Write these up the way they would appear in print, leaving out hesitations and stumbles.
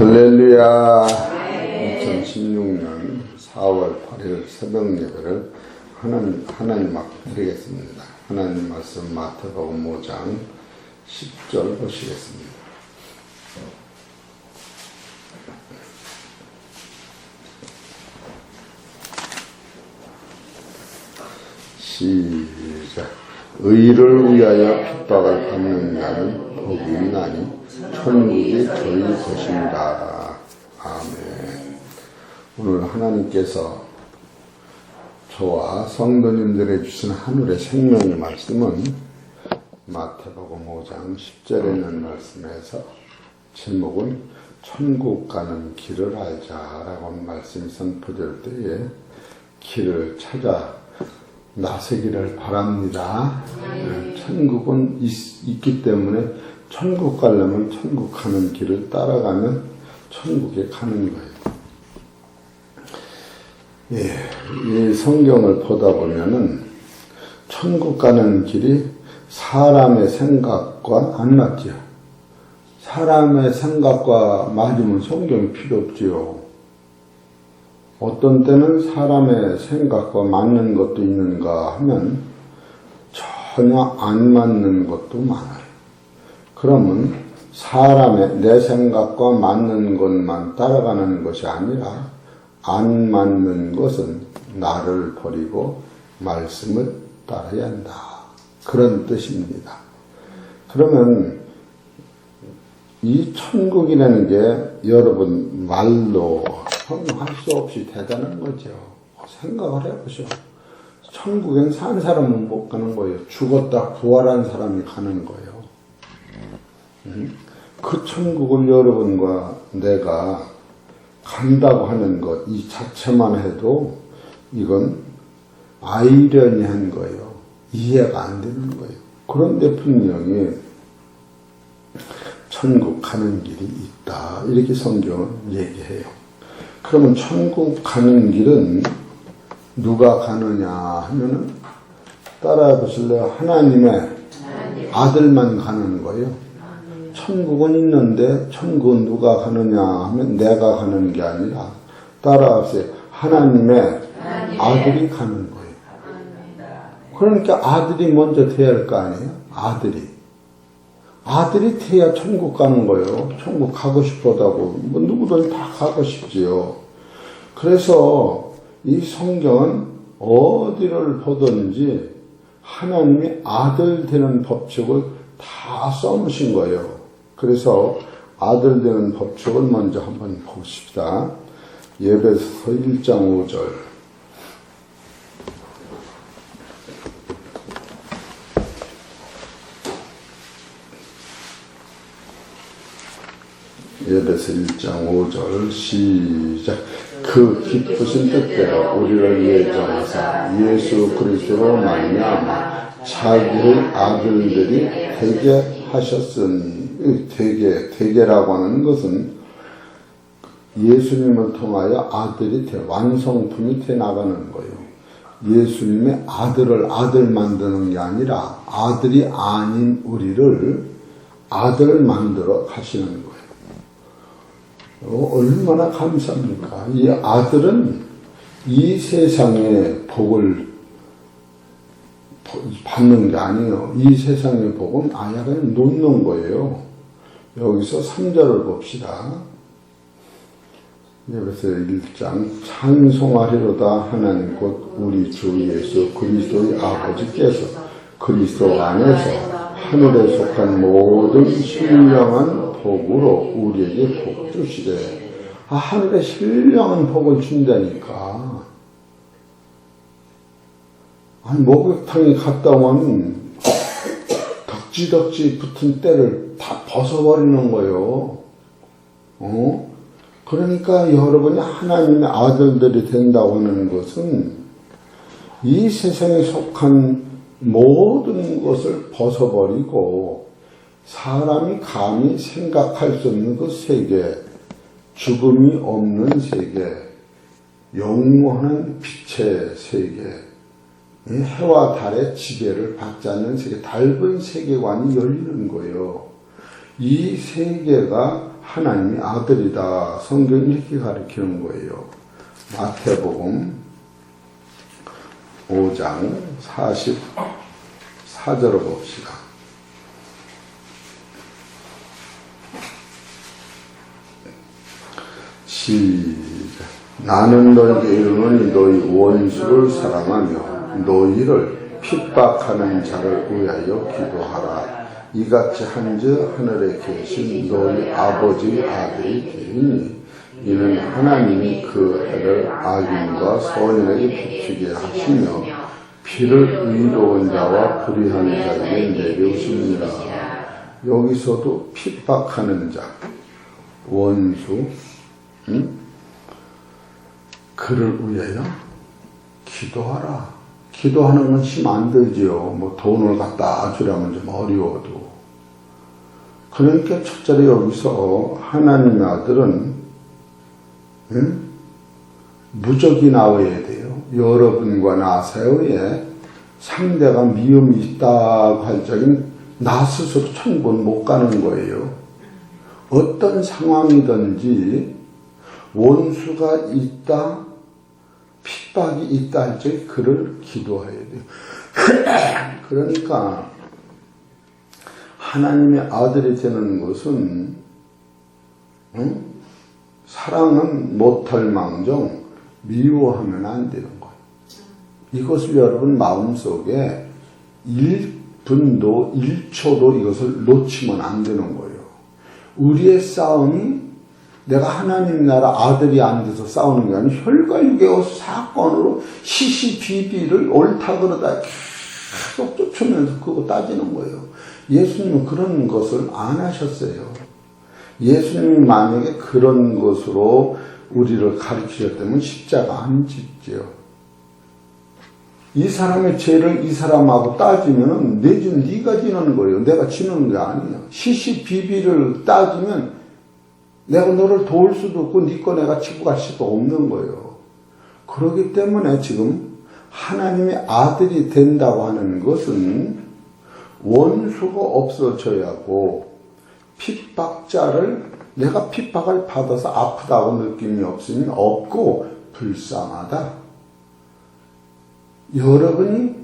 할렐루야. 2016년 4월 8일 새벽 예배를 하나님 앞에 드리겠습니다. 하나님 말씀 마태복음 5장 10절 보시겠습니다. 시작. 의를 위하여 핍박을 받는 자는 복이 있나니 천국이 그의 것입니다. 아멘. 오늘 하나님께서 저와 성도님들에게 주신 하늘의 생명의 말씀은 마태복음 5장 10절에 있는 말씀에서 제목은 천국 가는 길을 알자라고 하는 말씀이 선포될 때에 길을 찾아 나서기를 바랍니다. 천국은 있기 때문에 천국 가려면 천국 가는 길을 따라가면 천국에 가는 거예요. 이 성경을 보다 보면은 천국 가는 길이 사람의 생각과 안 맞지요. 사람의 생각과 맞으면 성경이 필요 없지요. 어떤 때는 사람의 생각과 맞는 것도 있는가 하면 전혀 안 맞는 것도 많아요. 그러면 사람의 내 생각과 맞는 것만 따라가는 것이 아니라 안 맞는 것은 나를 버리고 말씀을 따라야 한다. 그런 뜻입니다. 그러면 이 천국이라는 게 여러분 말로 형용할 수 없이 대단한 거죠. 생각을 해보죠. 천국엔 산 사람은 못 가는 거예요. 죽었다 부활한 사람이 가는 거예요. 그 천국을 여러분과 내가 간다고 하는 것, 이 자체만 해도 이건 아이러니한 거예요. 이해가 안 되는 거예요. 그런데 분명히 천국 가는 길이 있다. 이렇게 성경은 얘기해요. 그러면 천국 가는 길은 누가 가느냐 하면은 따라해 보실래요? 하나님의 아들만 가는 거예요. 천국은 있는데 천국은 누가 가느냐 하면 내가 가는 게 아니라 따라하세요. 하나님의 아들이 가는 거예요. 그러니까 아들이 먼저 돼야 할 거 아니에요? 아들이 돼야 천국 가는 거예요. 천국 가고 싶어다고 뭐 누구든 다 가고 싶지요. 그래서 이 성경은 어디를 보든지 하나님이 아들 되는 법칙을 다 써놓으신 거예요. 그래서 아들 되는 법칙을 먼저 한번 보십시다. 에베소서 1장 5절. 에베소 1장 5절 시작. 그 기쁘신 뜻대로 우리를 위해 정하사 예수 그리스도로 말미암아 자기의 아들들이 되게 하셨으니, 되게라고 하는 것은 예수님을 통하여 아들이 완성품이 돼 나가는 거예요. 예수님의 아들을 아들 만드는 게 아니라 아들이 아닌 우리를 아들 만들어 가시는 거예요. 얼마나 감사합니까? 이 아들은 이 세상의 복을 받는 게 아니에요. 이 세상의 복은 아예 그냥 놓는 거예요. 여기서 3절을 봅시다. 에베소 1장 찬송하리로다 하나님 곧 우리 주 예수 그리스도의 아버지께서 그리스도 안에서 하늘에 속한 모든 신령한 복으로 우리에게 복 주시되. 하늘에 신령한 복을 준다니까. 목욕탕에 갔다 오면 덕지덕지 붙은 때를 다 벗어버리는 거예요. 그러니까 여러분이 하나님의 아들들이 된다고 하는 것은 이 세상에 속한 모든 것을 벗어버리고 사람이 감히 생각할 수 없는 그 세계, 죽음이 없는 세계, 영원한 빛의 세계, 해와 달의 지배를 받지 않는 세계, 달분 세계관이 열리는 거예요. 이 세계가 하나님이 아들이다. 성경이 이렇게 가르치는 거예요. 마태복음 5장 44절을 봅시다. 시작. 나는 너희에게 이르노니 너희 원수를 사랑하며 너희를 핍박하는 자를 위하여 기도하라. 이같이 한즉 하늘에 계신 너희 아버지의 아들이 되리니 이는 하나님이 그 해를 악인과 선인에게 비추게 하시며 피를 의로운 자와 불의한 자에게 내려주시니라. 여기서도 핍박하는 자, 원수, 그를 위하여 기도하라. 기도하는 건 힘 안 들지요. 뭐 돈을 갖다 주려면 좀 어려워도. 그러니까 첫째로 여기서 하나님의 아들은 무적이 나와야 돼요. 여러분과 나 사이에 상대가 미움이 있다고 할 적엔 나 스스로 천국은 못 가는 거예요. 어떤 상황이든지 원수가 있다, 핍박이 있다 할 적에 그를 기도해야 돼요. 그러니까 하나님의 아들이 되는 것은 사랑은 못할 망정 미워하면 안 되는 거예요. 이것을 여러분 마음속에 1분도 1초도 이것을 놓치면 안 되는 거예요. 우리의 싸움이 내가 하나님 나라 아들이 안 돼서 싸우는 게 아니라 혈과육의 사건으로 시시비비를 옳다 그러다 계속 쫓으면서 그거 따지는 거예요. 예수님은 그런 것을 안 하셨어요. 예수님이 만약에 그런 것으로 우리를 가르치셨다면 십자가 안 짓죠. 이 사람의 죄를 이 사람하고 따지면은 내 죄는 네가 지는 거예요. 내가 지는 게 아니에요. 시시비비를 따지면 내가 너를 도울 수도 없고 네 거 내가 치고 갈 수도 없는 거예요. 그렇기 때문에 지금 하나님의 아들이 된다고 하는 것은 원수가 없어져야 하고 핍박자를 내가 핍박을 받아서 아프다고 느낌이 없으면 없고 불쌍하다. 여러분이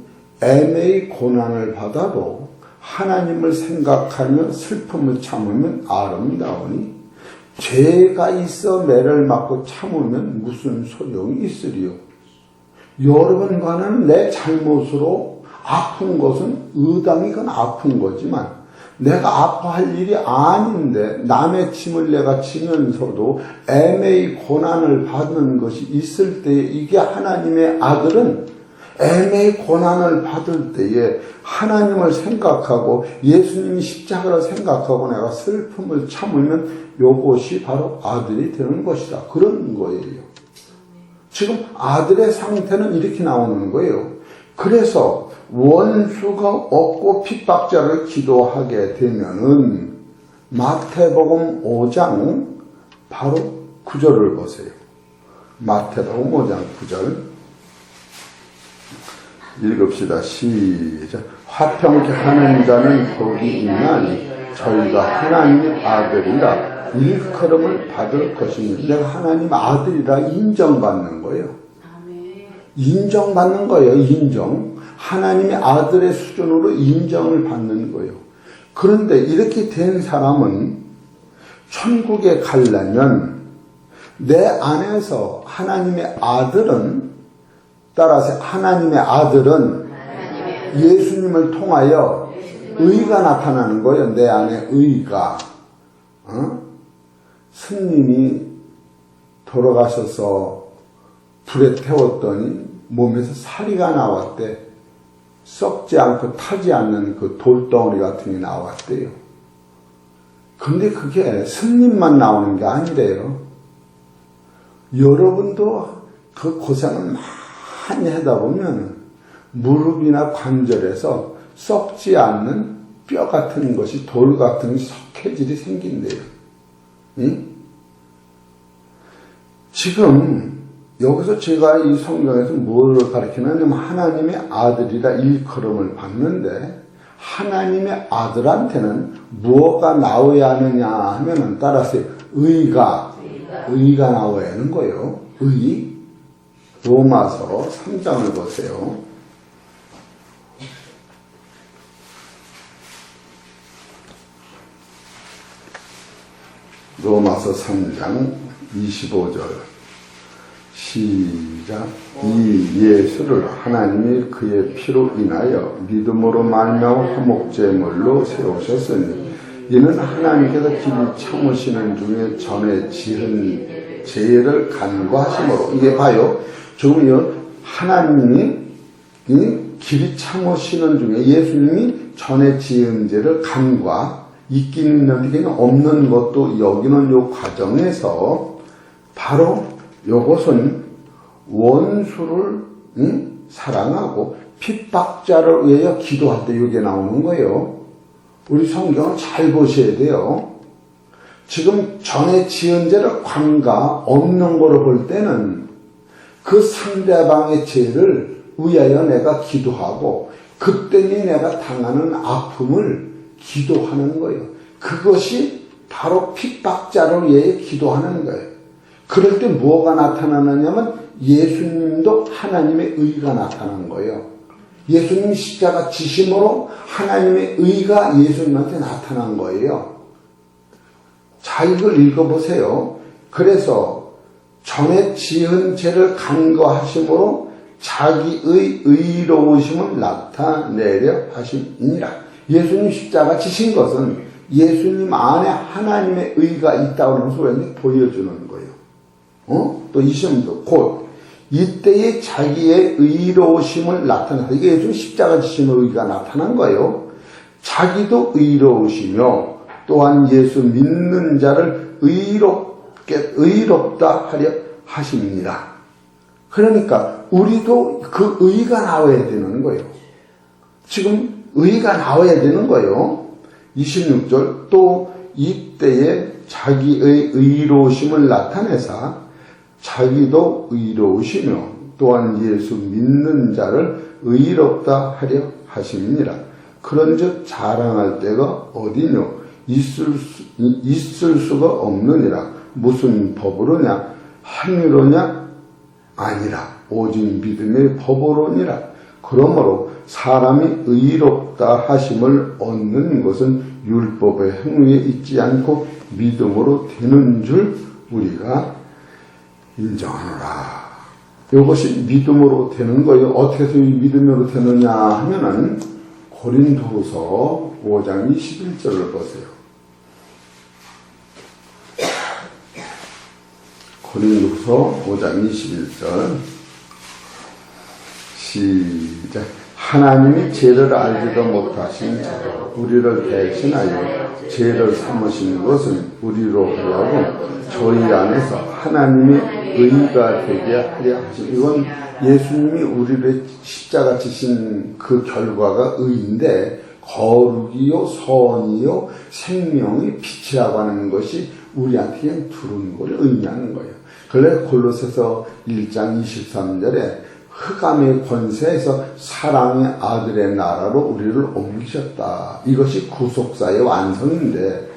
애매히 고난을 받아도 하나님을 생각하며 슬픔을 참으면 아름다우니 죄가 있어 매를 맞고 참으면 무슨 소용이 있으리요. 여러분과는 내 잘못으로 아픈 것은 의당이 건 아픈 거지만 내가 아파할 일이 아닌데 남의 침을 내가 치면서도 애매히 고난을 받는 것이 있을 때에 이게 하나님의 아들은 애매히 고난을 받을 때에 하나님을 생각하고 예수님이 십자가를 생각하고 내가 슬픔을 참으면 이것이 바로 아들이 되는 것이다. 그런 거예요. 지금 아들의 상태는 이렇게 나오는 거예요. 그래서 원수가 없고 핍박자를 기도하게 되면은 마태복음 5장 바로 9절을 보세요. 마태복음 5장 9절 읽읍시다. 시작. 화평케 하는 자는 복이 있나니 저희가 하나님의 아들이라 일컬음을 받을 것입니다. 내가 하나님 아들이라 인정받는 거예요. 인정받는 거예요. 인정. 하나님의 아들의 수준으로 인정을 받는 거예요. 그런데 이렇게 된 사람은 천국에 가려면 내 안에서 하나님의 아들은 따라서 하나님의 아들은 예수님을 통하여 의가 나타나는 거예요. 내 안에 의가. 스님이 돌아가셔서 불에 태웠더니 몸에서 사리가 나왔대. 썩지 않고 타지 않는 그 돌덩어리 같은 게 나왔대요. 근데 그게 스님만 나오는 게 아니래요. 여러분도 그 고생을 많이 하다 보면 무릎이나 관절에서 썩지 않는 뼈 같은 것이 돌 같은 석회질이 생긴대요. 응? 지금 여기서 제가 이 성경에서 뭐를 가르치냐면 하나님의 아들이라 일컬음을 받는데 하나님의 아들한테는 무엇가 나와야 하느냐 하면은 따라서 의가 나와야 하는 거예요. 의. 로마서 3장을 보세요. 로마서 3장 25절 시작. 이 예수를 하나님이 그의 피로 인하여 믿음으로 말미암아 화목제물로 세우셨으니 이는 하나님께서 길이 참으시는 중에 전에 지은 죄를 간과하심으로. 이게 봐요. 지금요 하나님이 길이 참으시는 중에 예수님이 전에 지은 죄를 간과 있긴 있는데 없는 것도 여기는 요 과정에서 바로 요것은 원수를 사랑하고 핍박자를 위하여 기도할 때 이게 나오는 거예요. 우리 성경을 잘 보셔야 돼요. 지금 전에 지은 죄를 관가 없는 거로 볼 때는 그 상대방의 죄를 위하여 내가 기도하고 그때니 내가 당하는 아픔을 기도하는 거예요. 그것이 바로 핍박자를 위해 기도하는 거예요. 그럴 때 뭐가 나타나느냐면 예수님도 하나님의 의가 나타난 거예요. 예수님 십자가 지심으로 하나님의 의가 예수님한테 나타난 거예요. 자, 이걸 읽어보세요. 그래서 전에 지은 죄를 간과하심으로 자기의 의로우심을 나타내려 하심이니라. 예수님 십자가 지신 것은 예수님 안에 하나님의 의가 있다고 하는 소리를 보여주는 거예요. 또 이 시험도 곧 이때에 자기의 의로우심을 나타내서 이게 예수님 십자가 지심의 의가 나타난 거예요. 자기도 의로우시며 또한 예수 믿는 자를 의롭다 하려 하십니다. 그러니까 우리도 그 의가 나와야 되는 거예요. 지금 의가 나와야 되는 거예요. 26절 또 이때에 자기의 의로우심을 나타내사 자기도 의로우시며 또한 예수 믿는 자를 의롭다 하려 하심이니라. 그런즉 자랑할 때가 어디뇨? 있을 수가 없느니라. 무슨 법으로냐? 행위로냐? 아니라 오직 믿음의 법으로니라. 그러므로 사람이 의롭다 하심을 얻는 것은 율법의 행위에 있지 않고 믿음으로 되는 줄 우리가 인정하노라. 이것이 믿음으로 되는 거예요. 어떻게 해서 믿음으로 되느냐 하면은 고린도후서 5장 21절을 보세요. 고린도후서 5장 21절 시작. 하나님이 죄를 알지도 못하신 자로 우리를 대신하여 죄를 삼으신 것은 우리로 하여금 저희 안에서 하나님의 의가 되게 하려 하신. 이건 예수님이 우리를 십자가 지신 그 결과가 의인데 거룩이요 선이요 생명이 빛이라고 하는 것이 우리한테 그냥 들어오는 걸 의미하는 거예요. 그래 골로새서 1장 23절에 흑암의 권세에서 사랑의 아들의 나라로 우리를 옮기셨다. 이것이 구속사의 완성인데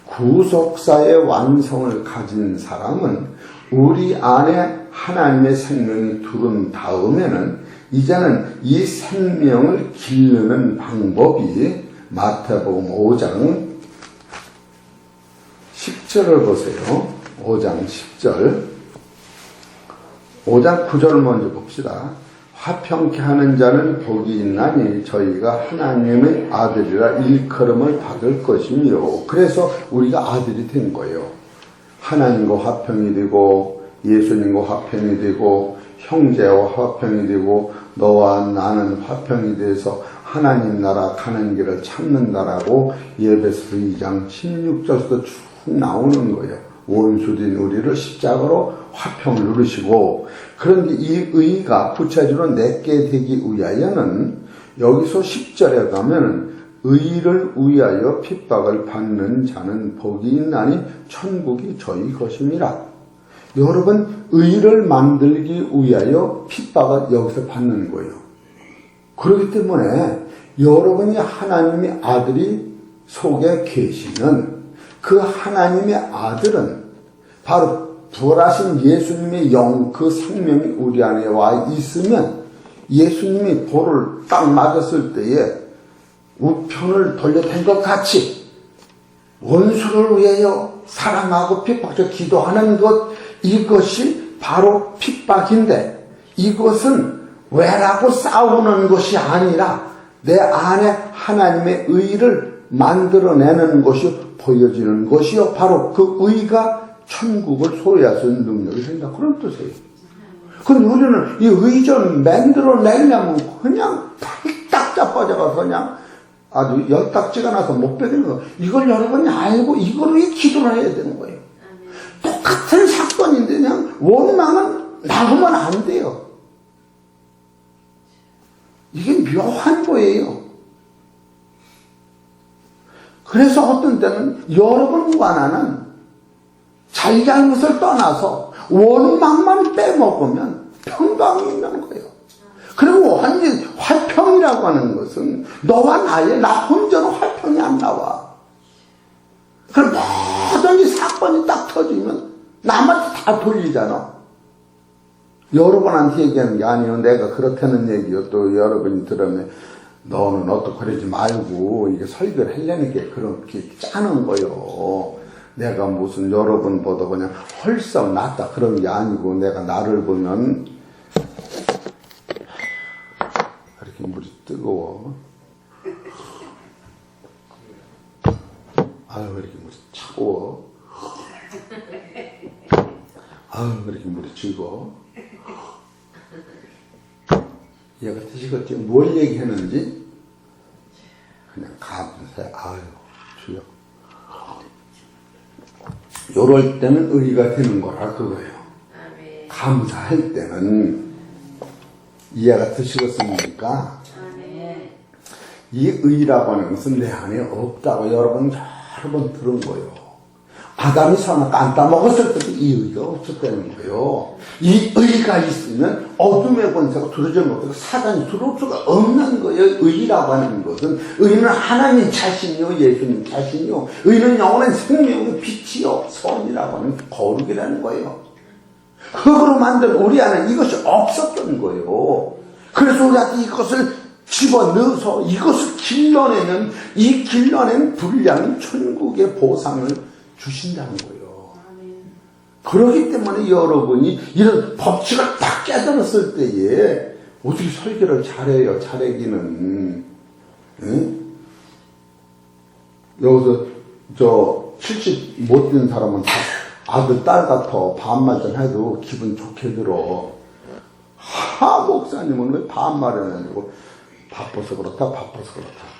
구속사의 완성을 가진 사람은 우리 안에 하나님의 생명이 들어온 다음에는 이제는 이 생명을 기르는 방법이 마태복음 5장 10절을 보세요. 5장 10절 5장 9절 먼저 봅시다. 화평케 하는 자는 복이 있나니 저희가 하나님의 아들이라 일컬음을 받을 것이며. 그래서 우리가 아들이 된 거예요. 하나님과 화평이 되고 예수님과 화평이 되고 형제와 화평이 되고 너와 나는 화평이 돼서 하나님 나라 가는 길을 찾는다라고 예배서 2장 16절에서 쭉 나오는 거예요. 원수된 우리를 십자가로 화평을 누르시고. 그런데 이 의가 구체적으로 내게 되기 위하여는 여기서 10절에 가면 의를 위하여 핍박을 받는 자는 복이 있나니 천국이 저희 것임이라. 여러분 의를 만들기 위하여 핍박을 여기서 받는 거예요. 그렇기 때문에 여러분이 하나님의 아들이 속에 계시는 그 하나님의 아들은 바로 부활하신 예수님의 영, 그 생명이 우리 안에 와 있으면 예수님이 볼을 딱 맞았을 때에 우편을 돌려댄 것 같이 원수를 위하여 사랑하고 핍박해 기도하는 것, 이것이 바로 핍박인데, 이것은 왜라고 싸우는 것이 아니라 내 안에 하나님의 의를 만들어내는 것이 보여지는 것이요, 바로 그 의가 천국을 소유할 수 있는 능력이 생긴다, 그런 뜻이에요. 근데 우리는 이 의전 만들어내려면 그냥 딱 자빠져가서 그냥 아주 열딱지가 나서 못 빼는 거. 이걸 여러분이 알고 이걸로 기도를 해야 되는 거예요. 똑같은 사건인데 그냥 원망은 나오면 안 돼요. 이게 묘한 거예요. 그래서 어떤 때는 여러분과 나는 잘잘못을 떠나서 원망만 빼먹으면 평강이 있는 거예요. 그리고 완전 화평이라고 하는 것은 너와 나의 나 혼자로 화평이 안 나와. 그럼 모든 이 사건이 딱 터지면 남한테 다 돌리잖아. 여러분한테 얘기하는 게 아니에요. 내가 그렇다는 얘기요. 또 여러분이 들으면 너는 어떻게 그러지 말고 이게 설교를 하려는 게 그렇게 짜는 거요. 내가 무슨 여러분보다 그냥 헐썩 낫다 그런 게 아니고, 내가 나를 보면 이렇게 물이 뜨거워. 아유, 이렇게 물이 차가워. 아유, 이렇게 물이 즐거워. 얘가 드시겠지? 뭘 얘기했는지 그냥 감사해. 아유, 주여. 요럴 때는 의가 되는 거라 그거예요. 아멘. 감사할 때는 이해가 드시겠습니까? 아멘. 이 의라고 하는 것은 내 안에 없다고 여러분 여러 번 들은 거예요. 아담이 선악 안 따먹었을 때도 이 의가 없었다는 거예요. 이 의가 있으면 어둠의 권세가 두려져 못하고 사단이 들어올 수가 없는 거예요. 의라고 하는 것은, 의는 하나님 자신이요, 예수님 자신이요, 의는 영원한 생명의 빛이요, 선이라고 하는 거룩이라는 거예요. 흙으로 만든 우리 안에 이것이 없었던 거예요. 그래서 우리한테 이것을 집어넣어서 이것을 길러내는, 이 길러낸 분량이 천국의 보상을 주신다는 거예요. 그렇기 때문에 여러분이 이런 법칙을 딱 깨달았을 때에 어떻게 설교를 잘해요, 잘하기는. 응? 여기서 70 못 된 사람은 다 아들, 딸 같아. 반말좀 해도 기분 좋게 들어. 목사님은 왜 반말을 해가지고 바빠서 그렇다, 바빠서 그렇다.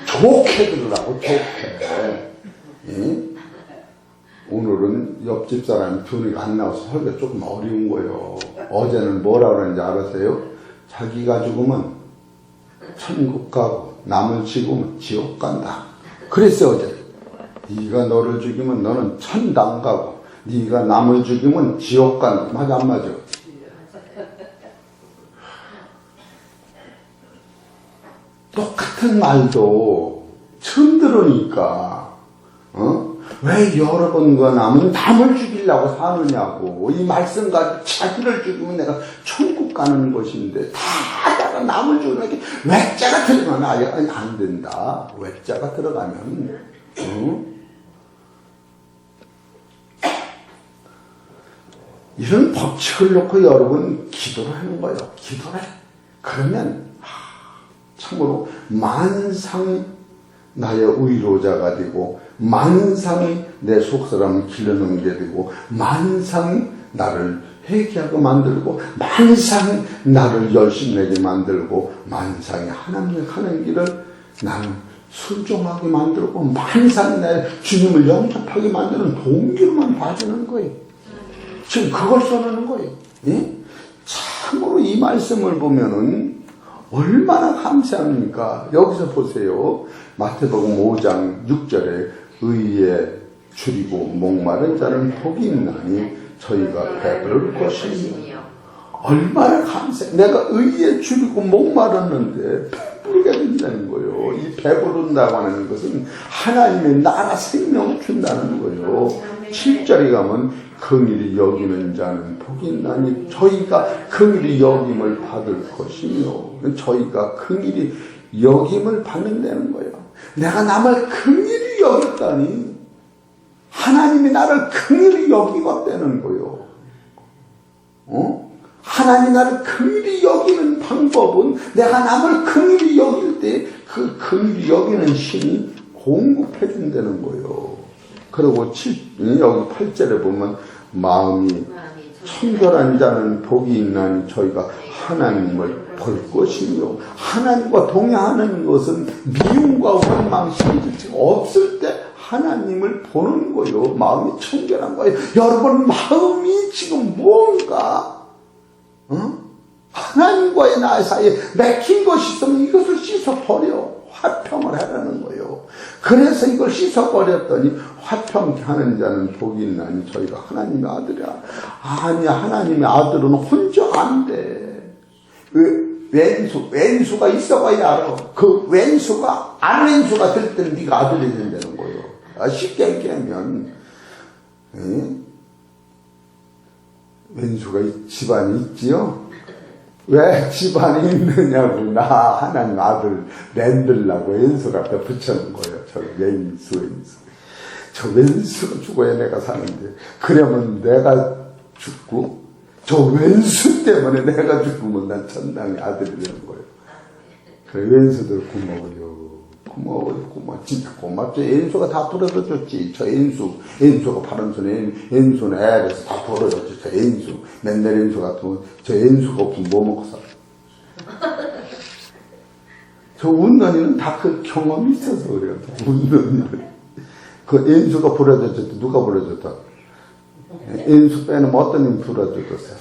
좋게 들으라고, 좋게. 응? 오늘은 옆집 사람이 둘이가 안 나와서 설교 조금 어려운 거예요. 어제는 뭐라 그러는지 알았어요? 자기가 죽으면 천국 가고 남을 죽으면 지옥 간다. 그랬어요, 어제. 네가 너를 죽이면 너는 천당 가고 네가 남을 죽이면 지옥 간다. 맞아, 안 맞아? 똑같은 말도 처음 들으니까 왜 여러분과 남을 죽이려고 사느냐고. 이 말씀 가지고 자기를 죽이면 내가 천국 가는 것인데 다 남을 죽이는 게 외자가 들어가면 아니 안 된다. 외자가 들어가면 이런 법칙을 놓고 여러분 기도를 하는 거예요. 기도를 해. 그러면 참으로 만상이 나의 위로자가 되고, 만상이 내 속사람을 길러놓은 게 되고, 만상이 나를 회개하게 만들고, 만상이 나를 열심내게 만들고, 만상이 하나님의 하는 길을 나는 순종하게 만들고, 만상이 내 주님을 영접하게 만드는 동기로만 봐주는 거예요. 지금 그걸 써놓는 거예요. 예? 참으로 이 말씀을 보면은 얼마나 감사합니까? 여기서 보세요. 마태복음 5장 6절에 의에 줄이고 목마른 자는 복이 있나니 저희가 배부를 것이니. 얼마나 감사해. 내가 의에 줄이고 목마르는데 배부르게 된다는 거예요. 이 배부른다고 하는 것은 하나님의 나라 생명을 준다는 거예요. 7절에 가면 긍휼히 여기는 자는 복이 있나니 저희가 긍휼히 여김을 받을 것이며, 저희가 긍휼히 여김을 받는다는 거예요. 내가 남을 긍휼히 여겼다니 하나님이 나를 긍휼히 여기겠다는 거예요. 하나님이 나를 긍휼히 여기는 방법은 내가 남을 긍휼히 여길 때 그 긍휼히 여기는 신이 공급해 준다는 거예요. 그리고 여기 8절에 보면 마음이 청결한 자는 복이 있나니 저희가 하나님을 볼 것이며, 하나님과 동행하는 것은 미움과 원망, 시기질투가 없을 때 하나님을 보는 거예요. 마음이 청결한 거예요. 여러분 마음이 지금 뭔가 하나님과의 나의 사이에 맥힌 것이 있으면 이것을 씻어버려. 화평을 하라는 거예요. 그래서 이걸 씻어버렸더니 화평하는 자는 복이 있나니 저희가 하나님의 아들이야. 아니, 하나님의 아들은 혼자 안 돼. 왼수가 있어봐야 알아. 그 왼수가 안 왼수가 될 때는 네가 아들이 된다는 거예요. 쉽게 얘기하면 왼수가 집안이 있지요. 왜 집안이 있느냐고, 나 하나님 아들 만들라고 왼수 갖다 붙여놓은 거예요. 저 왼수. 저 왼수가 죽어야 내가 사는데, 그러면 내가 죽고 저 왼수 때문에 내가 죽으면 난 천당의 아들이 되는 거예요. 그래, 왼수들 고마워요. 진짜 고맙죠. 왼수가 다 부러져줬지. 저 왼수가 바른 손에 왼수는 애에서 다 부러졌지. 저 왼수 맨날 왼수 같으면 저 왼수가 없으면 뭐 먹고 살아. 저 운전이는 다 그 경험이 있어서 그래요. 운전이는 그 왼수가 부러졌을 때 누가 부러졌다? 왼수 빼놓으면 어떤 놈이 부러졌어요.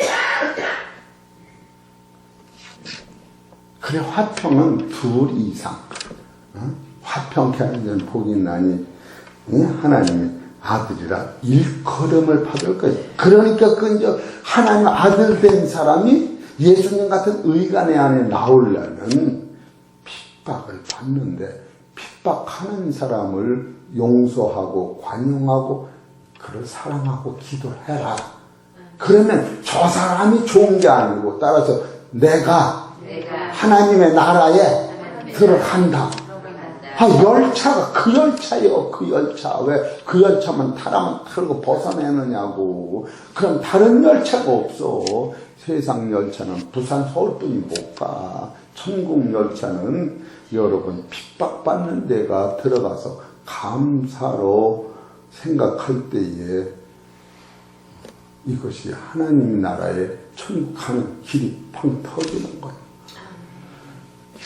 그래, 화평은 둘 이상. 화평케 하는 자는 복이 있나니 하나님의 아들이라 일컬음을 받을 거예요. 그러니까 그 하나님의 아들 된 사람이 예수님 같은 의간의 안에 나오려면 핍박을 받는데, 핍박하는 사람을 용서하고 관용하고 그를 사랑하고 기도해라. 그러면 저 사람이 좋은 게 아니고, 따라서 내가 하나님의 나라에 들어간다. 열차가 그 열차요. 그 열차. 왜 그 열차만 타라면 타고 벗어내느냐고. 그럼 다른 열차가 없어. 세상 열차는 부산 서울뿐이 못 가. 천국 열차는 여러분 핍박받는 데가 들어가서 감사로 생각할 때에 이것이 하나님 나라에 천국 가는 길이 팡 터지는 거예요.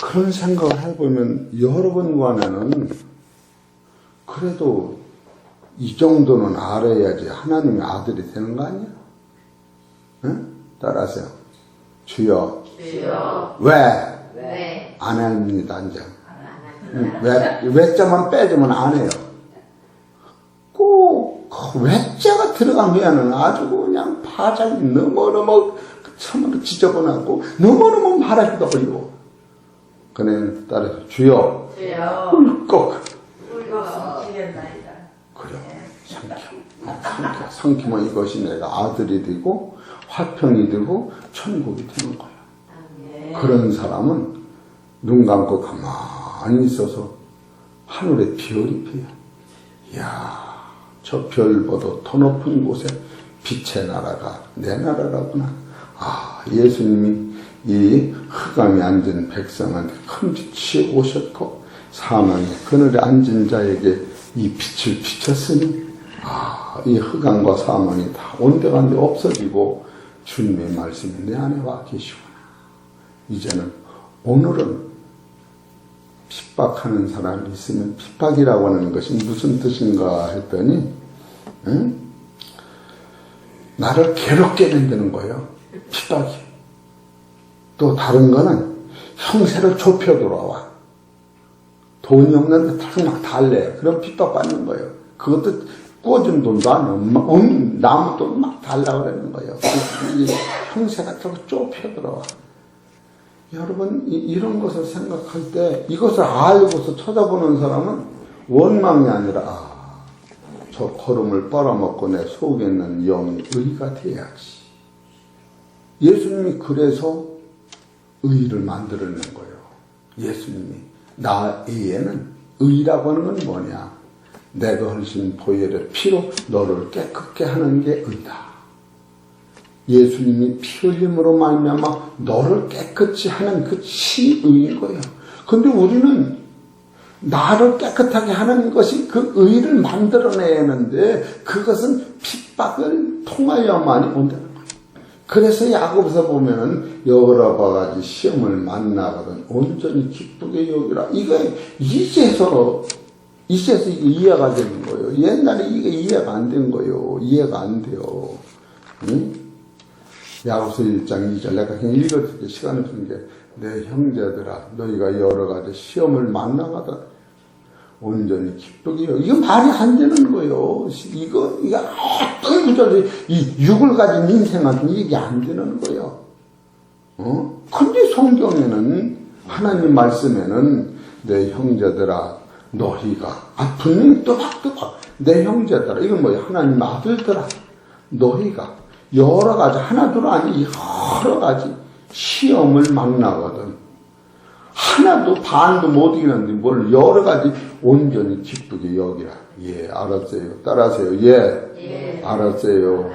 그런 생각을 해보면 여러분과는 그래도 이 정도는 알아야지 하나님의 아들이 되는 거 아니야? 응? 따라하세요. 주여. 왜? 안 합니다, 이제. 외자만 빼주면 안 해요. 꼭 외자가 들어간 후에는 아주 그냥 파장이 너무너무 참으로 지저분하고 너무너무 말하기도 어려워. 그는 따라서 주여 울컥 삼키겠나이다. 그래, 삼키면 이것이 내가 아들이 되고 화평이 되고 천국이 되는 거야. 그런 사람은 눈 감고 가만히 있어서 하늘에 별이 피어. 이야, 저 별보다 더 높은 곳에 빛의 나라가 내 나라라구나. 예수님이 이 흑암에 앉은 백성한테 큰 빛이 오셨고 사망의 그늘에 앉은 자에게 이 빛을 비쳤으니 이 흑암과 사망이 다 온데간데 없어지고 주님의 말씀이 내 안에 와 계시구나. 이제는 오늘은 핍박하는 사람이 있으면, 핍박이라고 하는 것이 무슨 뜻인가 했더니 나를 괴롭게 만드는 거예요. 핍박이. 또 다른 거는 형세를 좁혀 들어와. 돈이 없는데 막 달래. 그럼 핍박받는 거예요. 그것도 구워준 돈도 아니야. 나무 돈 막 달라고 그러는 거예요. 이 형세가 쭉 펴들어와. 여러분, 이런 것을 생각할 때 이것을 알고서 쳐다보는 사람은 원망이 아니라 저 거름을 빨아먹고 내 속에 있는 영이 의가 돼야지. 예수님이 그래서 의를 만들어낸 거예요. 예수님이 나에게는 의라고 하는 건 뭐냐? 내가 흘리신 보혈의 피로 너를 깨끗게 하는 게 의다. 예수님이 피 흘림으로 말미암아 너를 깨끗이 하는 그것이 의인 거예요. 근데 우리는 나를 깨끗하게 하는 것이 그 의를 만들어내는데 그것은 핍박을 통하여만이 온다는 거예요. 그래서 야고보서 보면은 여러 가지 시험을 만나거든 온전히 기쁘게 여기라. 이거 이제서 이해가 되는 거예요. 옛날에 이게 이해가 안 된 거예요. 이해가 안 돼요. 응? 야고보서 1장 2절 내가 그냥 읽어줄 때 시간을 준 게 내 형제들아 너희가 여러 가지 시험을 만나거든 온전히 기쁘게 여기라. 이거 말이 안 되는 거예요. 이거 어떤 구절이 이 육을 가진 인생한테 이게 안 되는 거예요. 근데 성경에는 하나님 말씀에는 내 형제들아 너희가 분명히 또박또박 내 형제들아 이건 뭐야? 하나님 아들들아 너희가 여러 가지 하나둘 아니 여러 가지 시험을 만나거든 하나도 반도 못 이기는데 뭘 여러 가지 온전히 기쁘게 여기라. 예, 알았어요. 따라하세요. 예, 알았어요.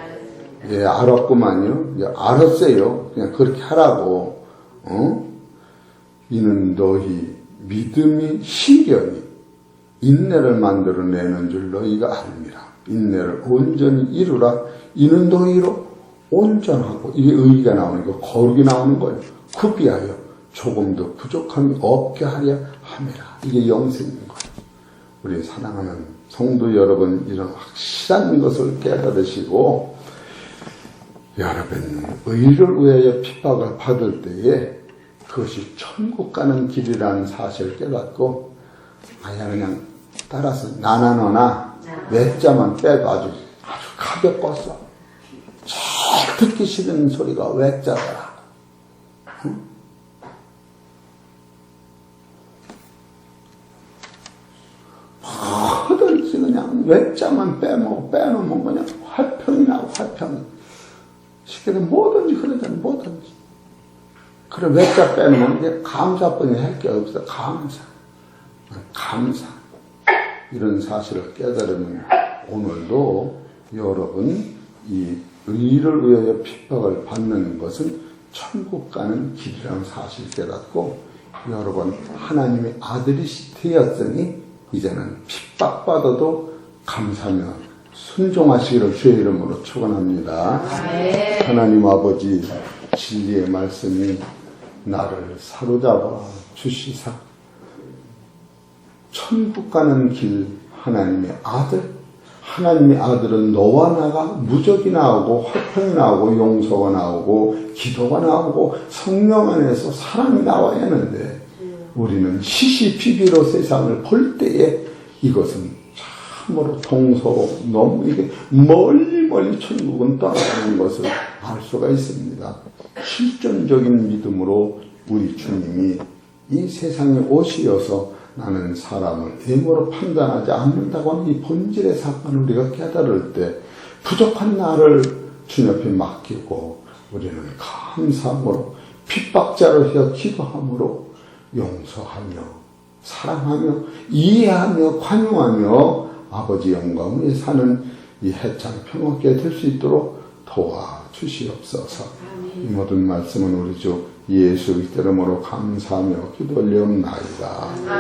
예, 알았구만요. 예, 알았어요. 그냥 그렇게 하라고. 이는 너희 믿음이 신견이 인내를 만들어내는 줄 너희가 알미라. 인내를 온전히 이루라. 이는 너희로 온전하고 이게 의가 나오는 거 거룩이 나오는 거예요. 구비하여 조금도 부족함이 없게 하려 함이라. 이게 영생인 거예요. 우리 사랑하는 성도 여러분 이런 확실한 것을 깨달으시고 여러분 의를 위하여 핍박을 받을 때에 그것이 천국 가는 길이라는 사실을 깨닫고 그냥 따라서 나나 너나 외자만 빼도 아주 가볍겠어. 제일 듣기 싫은 소리가 외자더라. 응? 뭐든지 그냥 외자만 빼놓으면 그냥 화평이 나고 화평이. 쉽게 뭐든지 그러잖아, 뭐든지. 그래, 외자 빼놓으면 이제 감사뿐이 할 게 없어. 감사. 이런 사실을 깨달으면 오늘도 여러분 이 의를 위하여 핍박을 받는 것은 천국 가는 길이라는 사실을 깨닫고 여러분 하나님의 아들이 되었으니 이제는 핍박받아도 감사하며 순종하시기를 주의 이름으로 축원합니다. 하나님 아버지 진리의 말씀이 나를 사로잡아 주시사 천국 가는 길 하나님의 아들은 너와 나가 무적이 나오고 화평이 나오고 용서가 나오고 기도가 나오고 성령 안에서 사랑이 나와야 하는데 우리는 시시비비로 세상을 볼 때에 이것은 참으로 동서로 너무 이게 멀리 천국은 떠나가는 것을 알 수가 있습니다. 실존적인 믿음으로 우리 주님이 이 세상에 오시어서 나는 사람을 애모로 판단하지 않는다고 하는 이 본질의 사건을 우리가 깨달을 때 부족한 나를 주님 앞에 맡기고 우리는 감사함으로 핍박자로서 기도함으로 용서하며 사랑하며 이해하며 관용하며 아버지 영광을 사는 이 해찬 평화롭게 될 수 있도록 도와주시옵소서. 이 모든 말씀은 우리 주 예수 그리스도 이름으로 감사하며 기도 올리옵나이다.